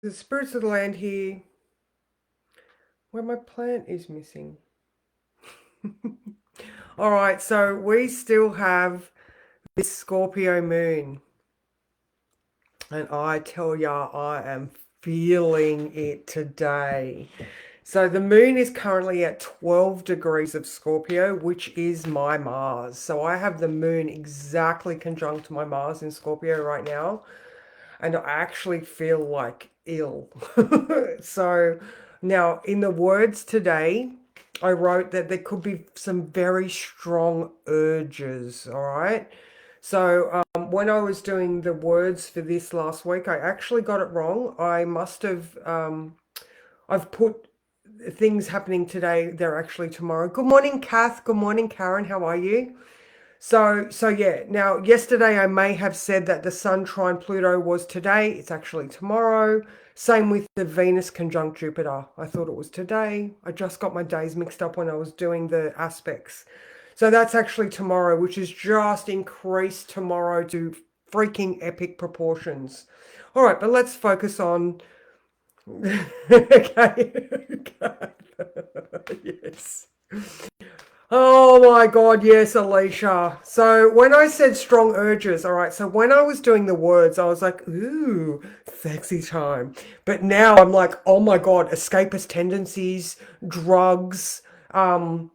The spirits of the land here, where my plant is missing. All right, so we still have this Scorpio moon. And I tell ya, I am feeling it today. So the moon is currently at 12 degrees of Scorpio, which is my Mars. So I have the moon exactly conjunct my Mars in Scorpio right now. And I actually feel like ill. So now, in the words today, I wrote that there could be some very strong urges, all right? So when I was doing the words for this last week, I actually got it wrong. I must have, I've put things happening today, they're actually tomorrow. Good morning, Kath. Good morning, Karen. How are you? So yeah. Now, yesterday I may have said that the Sun trine Pluto was today. It's actually tomorrow. Same with the Venus conjunct Jupiter. I thought it was today. I just got my days mixed up when I was doing the aspects. So that's actually tomorrow, which is just increased tomorrow to freaking epic proportions. All right, but let's focus on. Okay. Yes. Oh my God, yes, Alicia. So when I said strong urges, all right, so when I was doing the words, I was like, ooh, sexy time. But now I'm like, oh my God, escapist tendencies, drugs, um,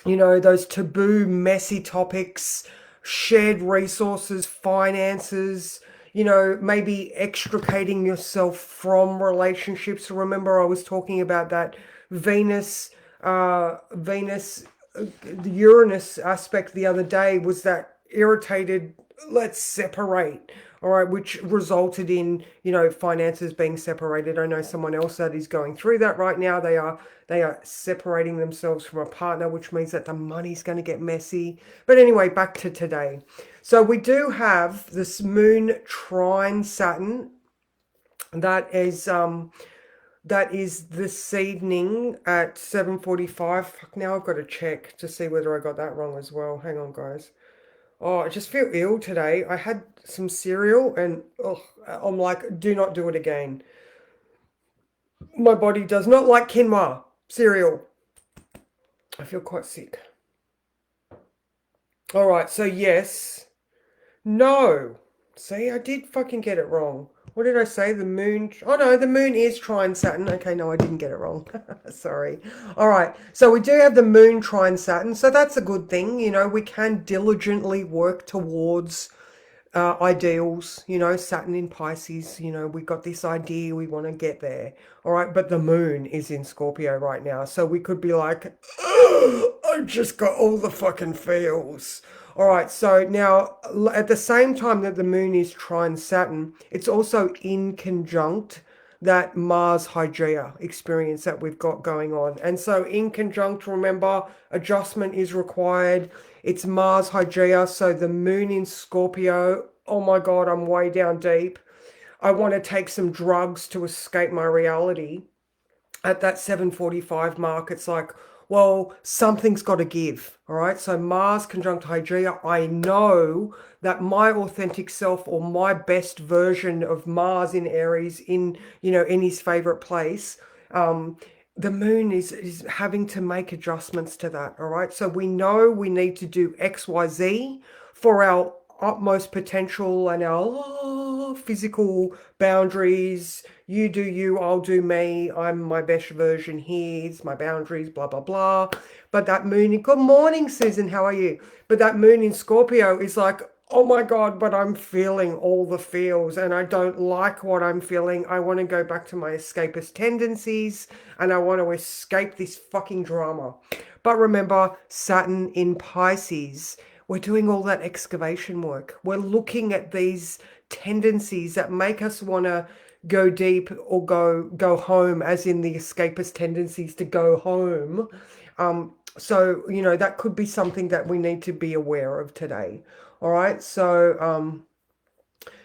those taboo, messy topics, shared resources, finances, maybe extricating yourself from relationships. Remember, I was talking about that Venus, Venus, the Uranus aspect the other day was that irritated, let's separate. All right, which resulted in, finances being separated. I know someone else that is going through that right now. They are separating themselves from a partner, which means that the money's going to get messy. But anyway, back to today. So we do have this moon trine Saturn that is this evening at 7:45. Fuck, now I've got to check to see whether I got that wrong as well. Hang on, guys. Oh, I just feel ill today. I had some cereal and I'm like, do not do it again. My body does not like quinoa cereal. I feel quite sick. All right, so yes. No. See, I did fucking get it wrong. What did I say? The moon. Oh no, the moon is trine Saturn. Okay, no, I didn't get it wrong. Sorry. All right. So we do have the moon trine Saturn. So that's a good thing. We can diligently work towards ideals, Saturn in Pisces, we got this idea, we want to get there. All right, but the moon is in Scorpio right now. So we could be like, I just got all the fucking feels. All right, so now at the same time that the moon is trine Saturn, it's also in conjunct that Mars Hygeia experience that we've got going on. And so in conjunct, remember, adjustment is required. It's Mars Hygeia, so the moon in Scorpio. Oh my God, I'm way down deep. I want to take some drugs to escape my reality. At that 7:45 mark, it's like, well, something's got to give. All right. So Mars conjunct Hygeia, I know that my authentic self or my best version of Mars in Aries in his favorite place, the moon is having to make adjustments to that. All right. So we know we need to do XYZ for our utmost potential and our physical boundaries. You do you, I'll do me. I'm my best version. Here's my boundaries, blah, blah, blah. But that moon, good morning, Susan, how are you? But that moon in Scorpio is like, oh my God, but I'm feeling all the feels and I don't like what I'm feeling. I want to go back to my escapist tendencies and I want to escape this fucking drama. But remember, Saturn in Pisces, we're doing all that excavation work. We're looking at these tendencies that make us want to go deep or go home, as in the escapist tendencies to go home. So that could be something that we need to be aware of today. All right. So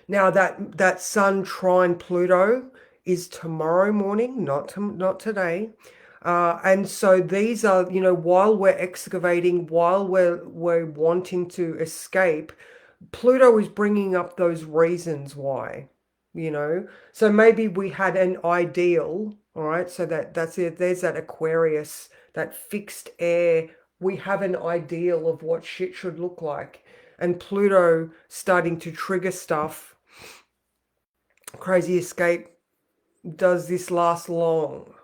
now that Sun trine Pluto is tomorrow morning, not today. And so these are, while we're excavating, while we're wanting to escape, Pluto is bringing up those reasons why. you know. So maybe we had an ideal, all right? So that's it. There's that Aquarius, that fixed air. We have an ideal of what shit should look like. And Pluto starting to trigger stuff. Crazy escape. Does this last long?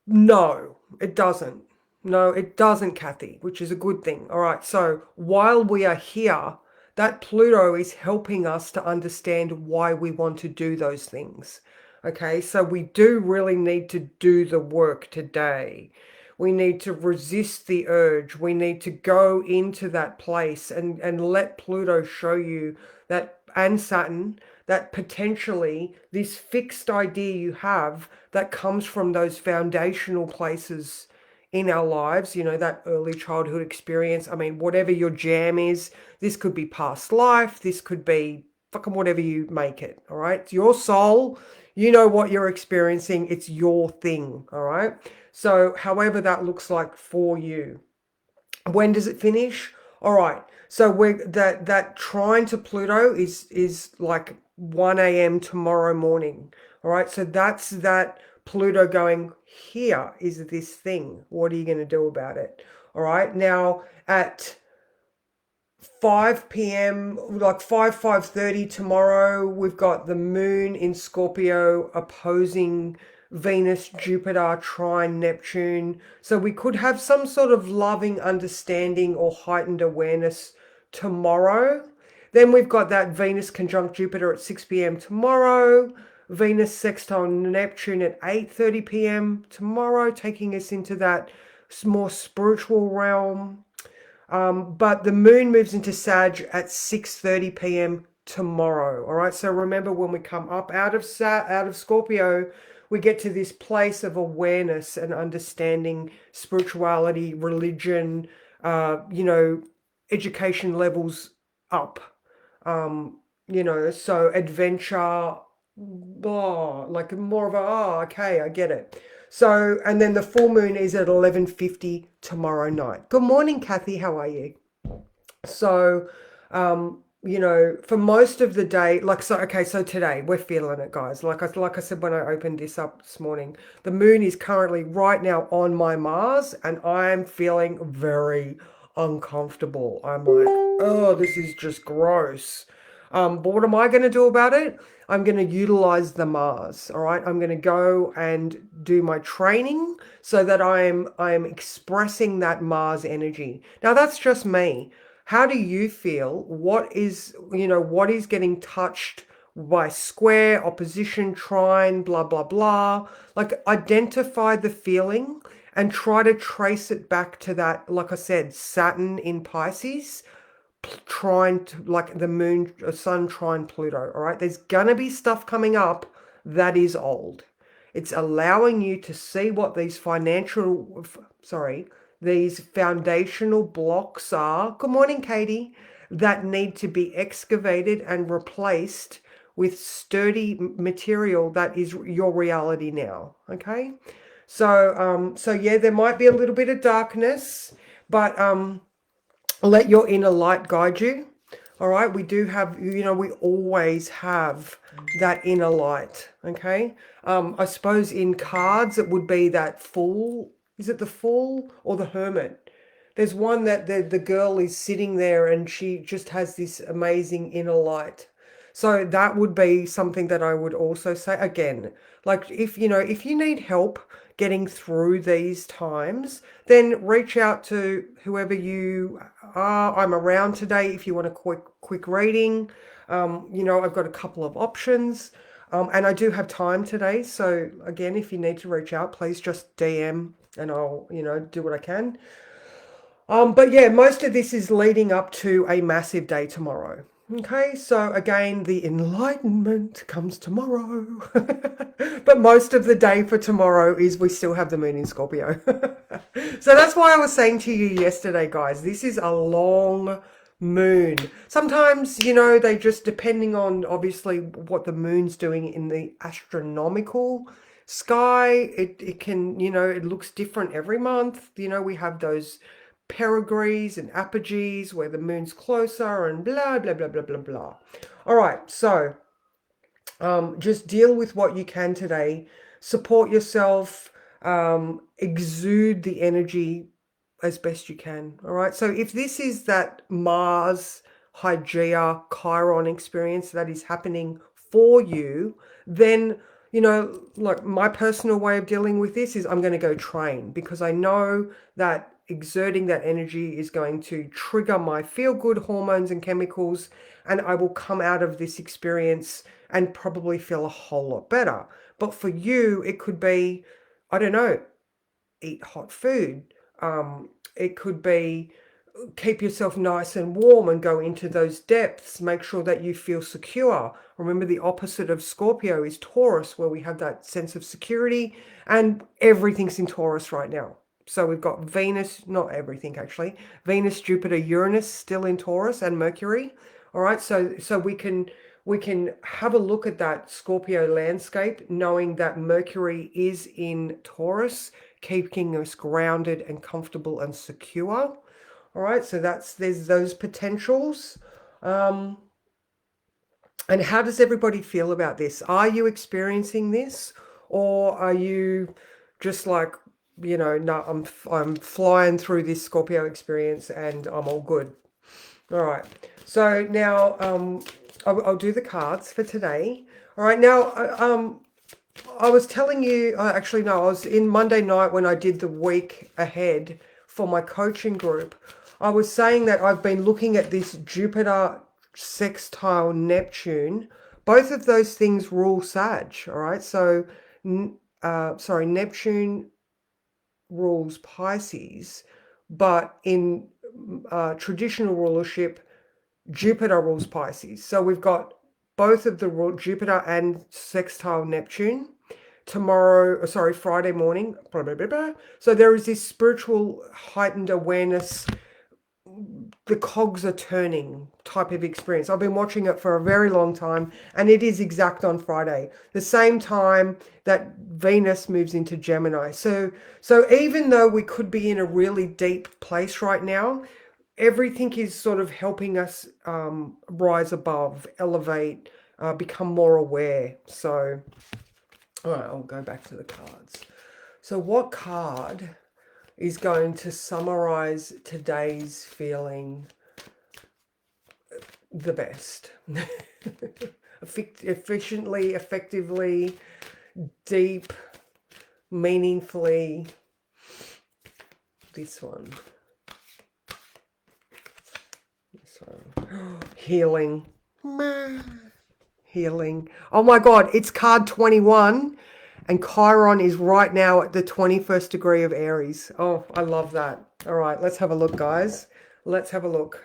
No, it doesn't. No, it doesn't, Kathy, which is a good thing. All right, so while we are here, that Pluto is helping us to understand why we want to do those things. Okay, so we do really need to do the work today. We need to resist the urge. We need to go into that place and let Pluto show you that, and Saturn, that potentially this fixed idea you have that comes from those foundational places in our lives, you know, that early childhood experience. I mean, whatever your jam is, this could be past life, this could be fucking whatever you make it, all right? It's your soul, you know what you're experiencing, it's your thing, all right? So, however that looks like for you. When does it finish? All right. So we're that trine to Pluto is like 1 a.m. tomorrow morning. All right. So that's that Pluto going, here is this thing. What are you going to do about it? All right. Now at 5 p.m., like 5:30 tomorrow, we've got the moon in Scorpio opposing Venus, Jupiter, trine Neptune. So we could have some sort of loving understanding or heightened awareness tomorrow. Then we've got that Venus conjunct Jupiter at 6 p.m. tomorrow. Venus sextile Neptune at 8:30 p.m. tomorrow, taking us into that more spiritual realm. But the moon moves into Sag at 6:30 p.m. tomorrow. All right. So remember, when we come up out of Scorpio, we get to this place of awareness and understanding spirituality, religion, you know, education levels up. You know, so adventure, blah, like more of a, oh, okay, I get it. So, and then the full moon is at 11:50 tomorrow night. Good morning, Kathy. How are you? So, you know, for most of the day, like, so, okay, so today we're feeling it, guys. Like I said, when I opened this up this morning, the moon is currently right now on my Mars, and I'm feeling very uncomfortable. I'm like, oh, this is just gross. But what am I going to do about it? I'm going to utilize the Mars. All right. I'm going to go and do my training so that I'm expressing that Mars energy. Now that's just me. How do you feel? What is, you know, what is getting touched by square, opposition, trine, blah, blah, blah? Like, identify the feeling and try to trace it back to that, like I said, Saturn in Pisces, trine to, like the moon, sun trine Pluto. All right. There's going to be stuff coming up that is old. It's allowing you to see what these these foundational blocks are. Good morning, Katie. That need to be excavated and replaced with sturdy material that is your reality now. Okay. So, so yeah, there might be a little bit of darkness, but, let your inner light guide you. All right. We do have, you know, we always have that inner light. Okay. I suppose in cards, it would be that fool. Is it the fool or the hermit? There's one that the girl is sitting there and she just has this amazing inner light. So that would be something that I would also say again, like, if you know, if you need help getting through these times, then reach out to whoever you are. I'm around today if you want a quick reading. You know, I've got a couple of options. And I do have time today. So again, if you need to reach out, please just DM and I'll, you know, do what I can. But yeah, most of this is leading up to a massive day tomorrow. Okay, so again, the enlightenment comes tomorrow. But most of the day for tomorrow is we still have the moon in Scorpio. So that's why I was saying to you yesterday, guys, this is a long moon. Sometimes, you know, they just, depending on obviously what the moon's doing in the astronomical sky, it can, you know, it looks different every month. You know, we have those perigees and apogees where the moon's closer and blah, blah, blah, blah, blah, blah. All right, so Just deal with what you can today. Support yourself. Exude the energy as best you can. All right. So if this is that Mars, Hygeia, Chiron experience that is happening for you, then, like my personal way of dealing with this is I'm going to go train, because I know that exerting that energy is going to trigger my feel good hormones and chemicals, and I will come out of this experience and probably feel a whole lot better. But for you, it could be, I don't know, eat hot food. It could be keep yourself nice and warm and go into those depths. Make sure that you feel secure. Remember, the opposite of Scorpio is Taurus, where we have that sense of security, and everything's in Taurus right now. So we've got Venus, not everything actually, Venus, Jupiter, Uranus still in Taurus, and Mercury. All right, so we can have a look at that Scorpio landscape, knowing that Mercury is in Taurus, keeping us grounded and comfortable and secure. All right, so there's those potentials. Um, and how does everybody feel about this? Are you experiencing this, or are you just like, no, I'm flying through this Scorpio experience and I'm all good. All right. So now I'll do the cards for today. All right. Now I was telling you, actually, no, I was in Monday night when I did the week ahead for my coaching group. I was saying that I've been looking at this Jupiter sextile Neptune. Both of those things rule Sag, all right? So, sorry, Neptune rules Pisces, but in traditional rulership, Jupiter rules Pisces. So we've got both of the Jupiter and sextile Neptune tomorrow, sorry, Friday morning. Blah, blah, blah, blah. So there is this spiritual heightened awareness, the cogs are turning type of experience. I've been watching it for a very long time, and it is exact on Friday, the same time that Venus moves into Gemini. So even though we could be in a really deep place right now, everything is sort of helping us rise above, elevate, become more aware. So, all right, I'll go back to the cards. So what card is going to summarize today's feeling the best? Efficiently, effectively, deep, meaningfully. This one. This one. Healing. Healing. Oh my God, it's card 21. And Chiron is right now at the 21st degree of Aries. Oh, I love that. All right, let's have a look, guys. Let's have a look.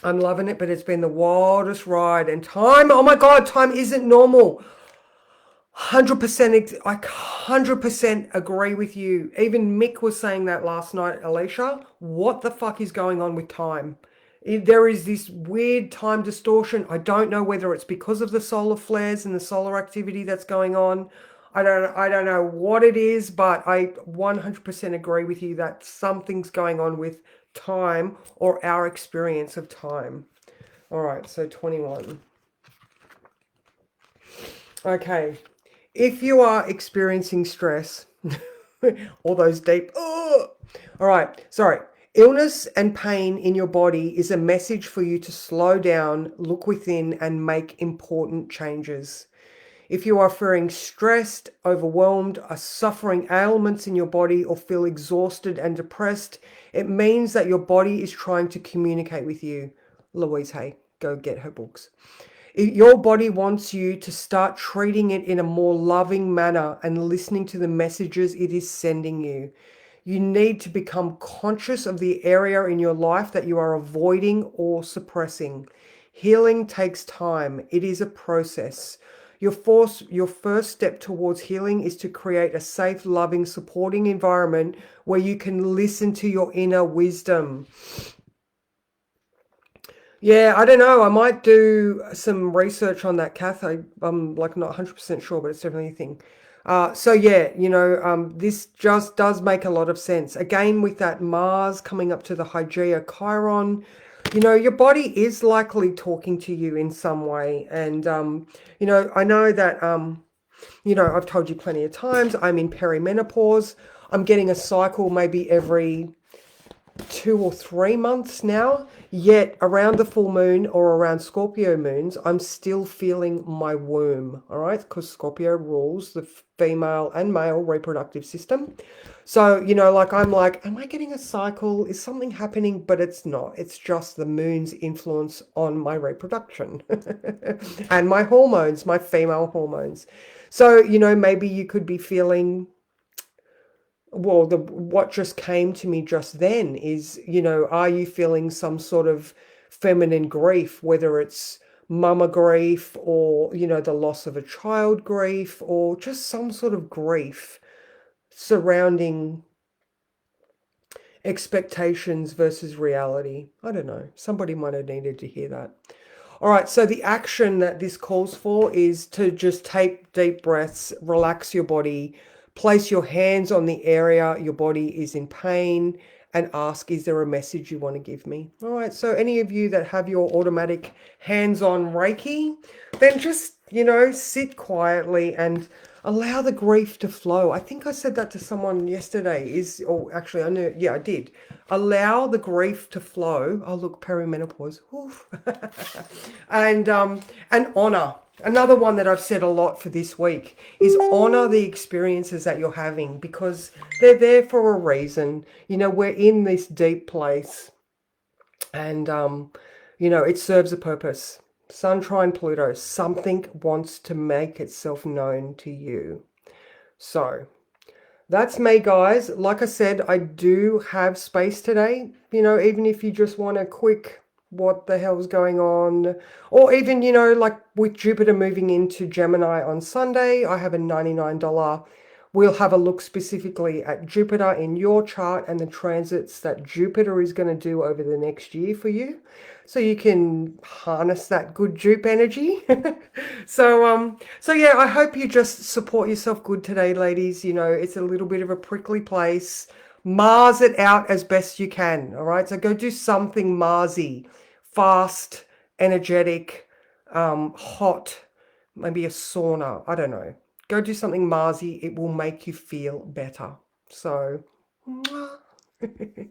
I'm loving it, but it's been the wildest ride. And time, oh my God, time isn't normal. 100%, I 100% agree with you. Even Mick was saying that last night, Alicia. What the fuck is going on with time? There is this weird time distortion. I don't know whether it's because of the solar flares and the solar activity that's going on. I don't know what it is, but I 100% agree with you that something's going on with time, or our experience of time. All right, so 21. Okay. If you are experiencing stress, all those deep, oh, all right, sorry. Illness and pain in your body is a message for you to slow down, look within, and make important changes. If you are feeling stressed, overwhelmed, are suffering ailments in your body, or feel exhausted and depressed, it means that your body is trying to communicate with you. Louise Hay, go get her books. Your body wants you to start treating it in a more loving manner and listening to the messages it is sending you. You need to become conscious of the area in your life that you are avoiding or suppressing. Healing takes time. It is a process. Your first step towards healing is to create a safe, loving, supporting environment where you can listen to your inner wisdom. Yeah, I don't know. I might do some research on that, Kath. I'm like not 100% sure, but it's definitely a thing. So yeah, this just does make a lot of sense. Again, with that Mars coming up to the Hygeia Chiron, you know, your body is likely talking to you in some way. And, you know, I know that, you know, I've told you plenty of times, I'm in perimenopause. I'm getting a cycle maybe every 2 or 3 months now, yet around the full moon or around Scorpio moons, I'm still feeling my womb, all right? Because Scorpio rules the female and male reproductive system. So, you know, like I'm like, am I getting a cycle? Is something happening? But it's not. It's just the moon's influence on my reproduction and my hormones, my female hormones. So, you know, maybe you could be feeling, well, the what just came to me just then is, you know, are you feeling some sort of feminine grief, whether it's mama grief or, you know, the loss of a child grief or just some sort of grief surrounding expectations versus reality? I don't know. Somebody might have needed to hear that. All right, so the action that this calls for is to just take deep breaths, relax your body, place your hands on the area your body is in pain, and ask, is there a message you want to give me? All right, so any of you that have your automatic hands-on Reiki, then just, you know, sit quietly and allow the grief to flow. I think I said that to someone yesterday, or actually I knew, yeah, I did. Allow the grief to flow. Oh, look, perimenopause. Oof. And honor. Another one that I've said a lot for this week is honor the experiences that you're having because they're there for a reason. You know, we're in this deep place and, you know, it serves a purpose. Sun, trine, Pluto, something wants to make itself known to you. So that's me, guys. Like I said, I do have space today. You know, even if you just want a quick, what the hell's going on? Or even, you know, like with Jupiter moving into Gemini on Sunday, I have a $99. We'll have a look specifically at Jupiter in your chart and the transits that Jupiter is going to do over the next year for you. So you can harness that good Jupe energy. So yeah, I hope you just support yourself good today, ladies. You know, it's a little bit of a prickly place. Mars it out as best you can. All right. So go do something Marsy, fast, energetic, hot, maybe a sauna. I don't know. Go do something Marsy. It will make you feel better. So, mwah.